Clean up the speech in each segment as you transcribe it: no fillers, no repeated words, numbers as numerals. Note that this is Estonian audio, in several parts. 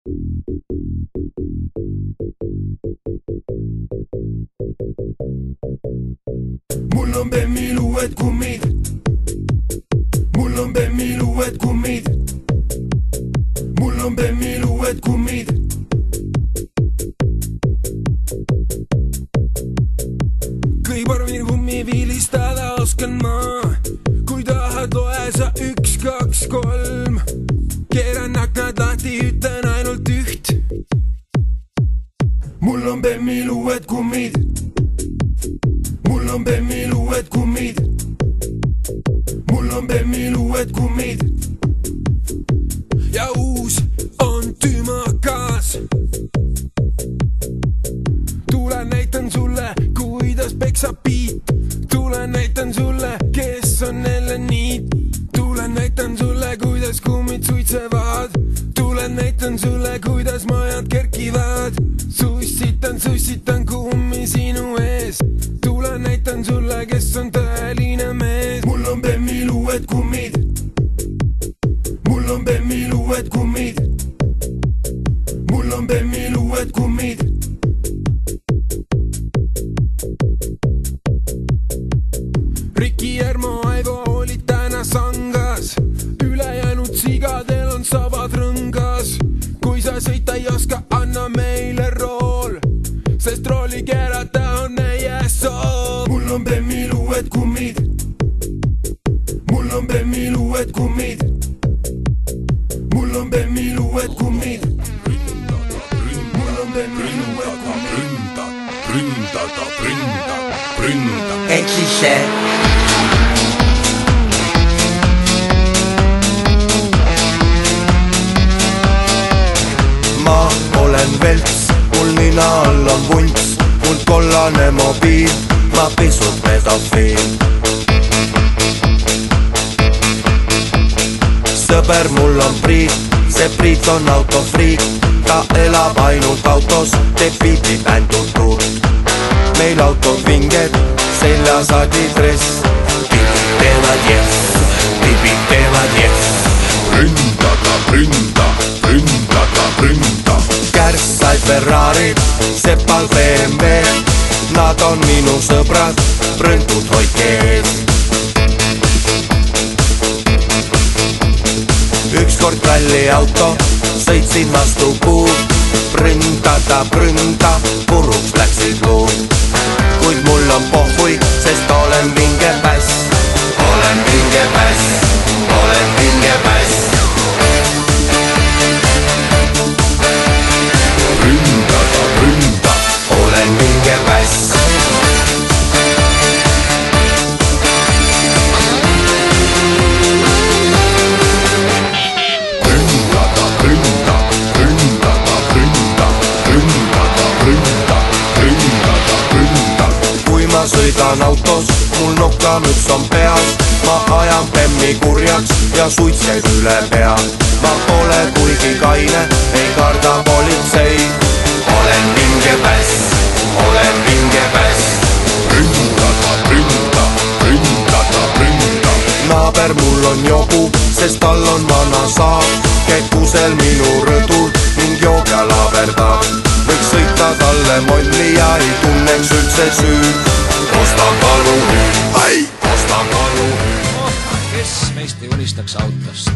Mul on Bemmil uued kummid. Mul on Bemmil uued kummid. Mul on Bemmil uued kummid. Kõivarvin kummi viilistada oskan ma. Kui tahad loe sa 1, 2, 3. Keeran aknad lahti, ütlen ainult üht. Mul on Bemmil uued kummid. Mul on Bemmil uued kummid. Mul on Bemmil uued kummid. Ja uus on tümakas. Tule näitan sulle, kuidas peksab Piit. Tule näitan sulle, kes on Eleniit. Tule näitan sulle, kuidas kummid suitsevad. Tule näitan sulle, kuidas majad kerkivad. Sussitan kummi sinu ees. Tule näitan sulle, kes on tõeline mees. Mul on Bemmil uued kummid. Mul on Bemmil uued kummid. Mul on Bemmil uued kummid. Riki, Ermo, Aivo olid täna sangas. Ülejäänud sigadel on sabad rõngas. Kui sa sõita ei oska, anna meile rool. Sest rooli keerata on meie soov. Mul on Bemmil uued kummid. Mul on Bemmil uued kummid. Mul on Bemmil uued kummid. Mul on Bemmil uued kummid. Ründa. Et siis see ma olen velts, mul nina all on vunts, mul kollane mobiil, ma pisut pedofiil. Sõber mul on Priit, see Priit on autofriik. Ta elab ainult autos, teeb biiti bändutuurt. Meil autod vinged, seljas adidress. Pipid teevad jess, pipid teevad jess. Ründa. Kärssaid Ferrarid, Sepal BMW. Nad on minu sõbrad, prõntud hoidke ees. Ükskord ralliauto, sõitsin vastu puud. Pründa, puruks läksid luud. Kuid mul on pohhui, sest olen vinge päss. Olen vinge päss, olen vinge päss. Ründa, olen vinge päss. Kui ma sõidan autos, mul nokkamüts on peas. Ma ajan Bemmi kurjaks ja suits käib üle pea. Ma pole kuigi kaine, ei karda politseid. Olen vinge päss, olen vinge päss. Ründa. Naaber mul on jobu, sest tal on vana saab. Käib kusel minu rõdul ning joob ja laaberdab. Võiks sõita talle molli ja ei tunneks üldse süüd. Ostan kalu nüüd, ostan kalu nüüd. Kes meist ei unistaks autost?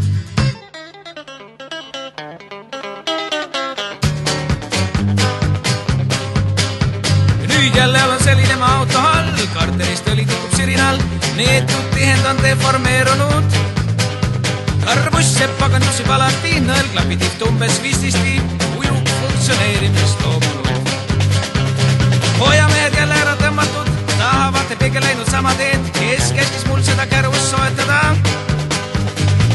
Nüüd jälle olen selline maa auto all. Karterist õli tikub sirinal. Neetud tihend on deformeerunud. Karbuss sepp aga nüksib alati. Nõelklapi tiht umbes 15 viib. Ujuk funktsioneerimist loobunud. Hoiamehed jälle ära tõmmatud. Tahavad ja pigel läinud sama teed. Kes käskis mul seda kärust soetada?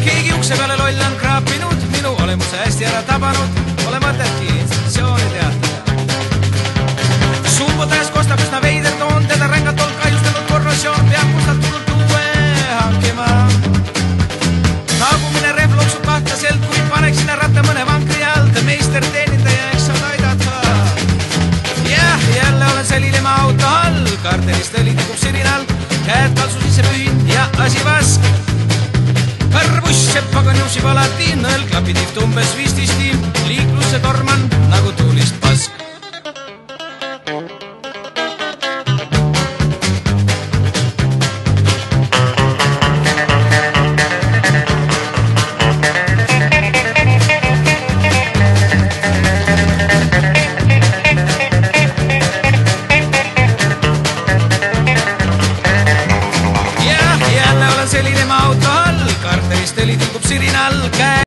Keegi ukse peale loll on kraapinud. Minu olemuse hästi ära tabanud. Pole mõtetki instruktsiooni teatada. Sumbu tähes kostab üsna veider toon. Teda rängalt on kahjustanud korrosioon. Peab mustalt